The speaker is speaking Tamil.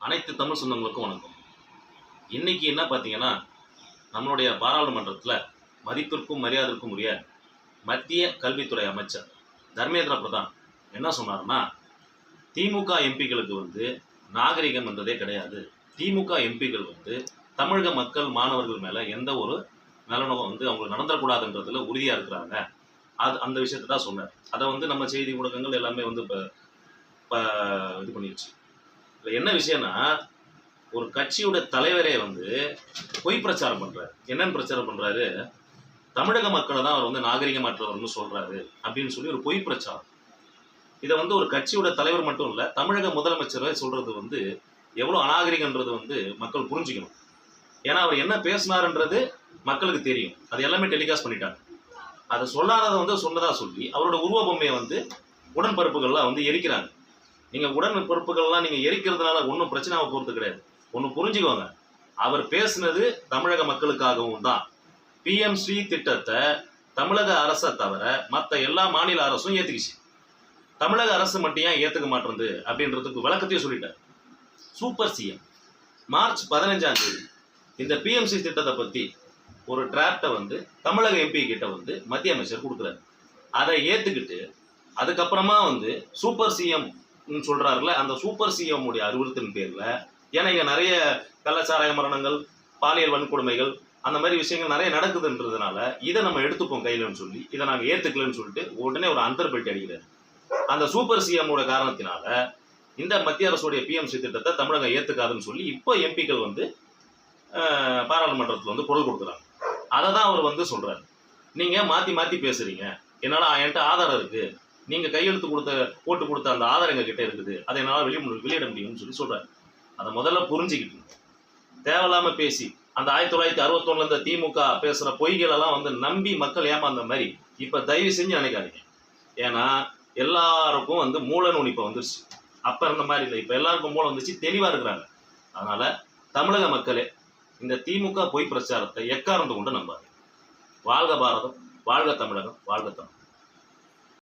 அனைத்து தமிழ் சொந்தங்களுக்கும் வணக்கம். இன்னைக்கு என்ன பார்த்தீங்கன்னா, நம்மளுடைய பாராளுமன்றத்தில் மதிப்பிற்கும் மரியாதைக்கும் உரிய மத்திய கல்வித்துறை அமைச்சர் தர்மேந்திர பிரதான் என்ன சொன்னார்னா, திமுக எம்பிக்களுக்கு நாகரிகம் என்பதே கிடையாது. திமுக எம்பிக்கள் தமிழக மக்கள் மாணவர்கள் மேலே எந்த ஒரு நலனும் அவங்களுக்கு நடந்துடக்கூடாதுன்றதுல உறுதியாக இருக்கிறாங்க. அந்த விஷயத்தை தான் சொன்னார். அதை நம்ம செய்தி ஊடகங்கள் எல்லாமே இப்போ இது பண்ணிடுச்சு. இப்போ என்ன விஷயம்னா, ஒரு கட்சியோட தலைவரே பொய் பிரச்சாரம் பண்றாரு. என்னன்னு பிரச்சாரம் பண்றாரு? தமிழக மக்களை தான் அவர் நாகரிகமற்றவர்னு சொல்றாரு அப்படின்னு சொல்லி ஒரு பொய் பிரச்சாரம். இதை ஒரு கட்சியோட தலைவர் மட்டும் இல்ல, தமிழக முதலமைச்சரை சொல்றது எவ்வளவு அநாகரிகன்றது மக்கள் புரிஞ்சுக்கணும். ஏன்னா அவர் என்ன பேசினாருன்றது மக்களுக்கு தெரியும். அது எல்லாமே டெலிகாஸ்ட் பண்ணிட்டாங்க. அதை சொல்லாததை சொன்னதா சொல்லி அவரோட உருவ பொம்மையை உடன்பரப்புகள்லாம் எரிக்கிறாங்க. நீங்க உடன்பரப்புகள்லாம் நீங்க எரிக்கிறதுனால ஒன்றும் பிரச்சனை போறது கிடையாது. ஒன்று புரிஞ்சுக்கோங்க, அவர் பேசுனது தமிழக மக்களுக்காகவும் தான். பிஎம்ஸ்ரீ திட்டத்தை தமிழக அரசை தவிர மற்ற எல்லா மாநில அரசும் ஏத்துக்குச்சு. தமிழக அரசு மட்டும் ஏன் ஏத்துக்க மாட்டேங்குது அப்படின்றதுக்கு விளக்கத்தையும் சொல்லிட்டார். சூப்பர் சிஎம் மார்ச் 15ஆம் தேதி இந்த பிஎம்சி திட்டத்தை பத்தி ஒரு டிராப்டை தமிழக எம்பி கிட்ட மத்திய அமைச்சர் கொடுக்குறாரு. அதை ஏத்துக்கிட்டு அதுக்கப்புறமா சூப்பர் சிஎம் சொல்றாருல, அந்த சூப்பர் சிஎம் உடைய அறிவுறுத்தின் பேர்ல, ஏன்னா இங்க நிறைய கள்ளச்சாராய மரணங்கள், பாலியல் வன்கொடுமைகள், அந்த மாதிரி விஷயங்கள் நிறைய நடக்குதுன்றதுனால இதை நம்ம எடுத்துப்போம் கையிலன்னு சொல்லி இதை நாங்க ஏத்துக்கலன்னு சொல்லிட்டு உடனே ஒரு அந்தர்பெட்டி அடிக்கிறாரு. அந்த சூப்பர் சிஎம் காரணத்தினால இந்த மத்திய அரசுடைய பிஎம்சி திட்டத்தை தமிழகம் ஏத்துக்காதுன்னு சொல்லி இப்போ எம்பிக்கள் பாராளுமன்றத்தில் குரல் கொடுக்குறாங்க. அதை தான் அவர் சொல்றாரு. நீங்க மாத்தி மாத்தி பேசுறீங்க, என்னால என்கிட்ட ஆதாரம் இருக்கு, நீங்க கையெழுத்து போட்டு கொடுத்த அந்த ஆதாரம் எங்க கிட்ட இருக்குது, அதை என்னால் வெளியிட முடியும்னு சொல்லி சொல்றாரு. அதை முதல்ல புரிஞ்சுக்கிட்டு தேவையில்லாம பேசி அந்த 1961 இந்த திமுக பேசுற பொய்கள் எல்லாம் நம்பி மக்கள் ஏமாந்த மாதிரி இப்ப தயவு செஞ்சு நினைக்காதீங்க. ஏன்னா எல்லாருக்கும் மூல நூல் இப்ப வந்துருச்சு. அப்ப இருந்த மாதிரி இல்லை, இப்ப எல்லாருக்கும் மூலம் வந்துச்சு, தெளிவா இருக்கிறாங்க. அதனால தமிழக மக்களே இந்த திமுக பொய் பிரச்சாரத்தை எக்காரணத்தை கொண்டு நம்பாது. வாழ்க பாரதம், வாழ்க தமிழகம், வாழ்க தமிழ்.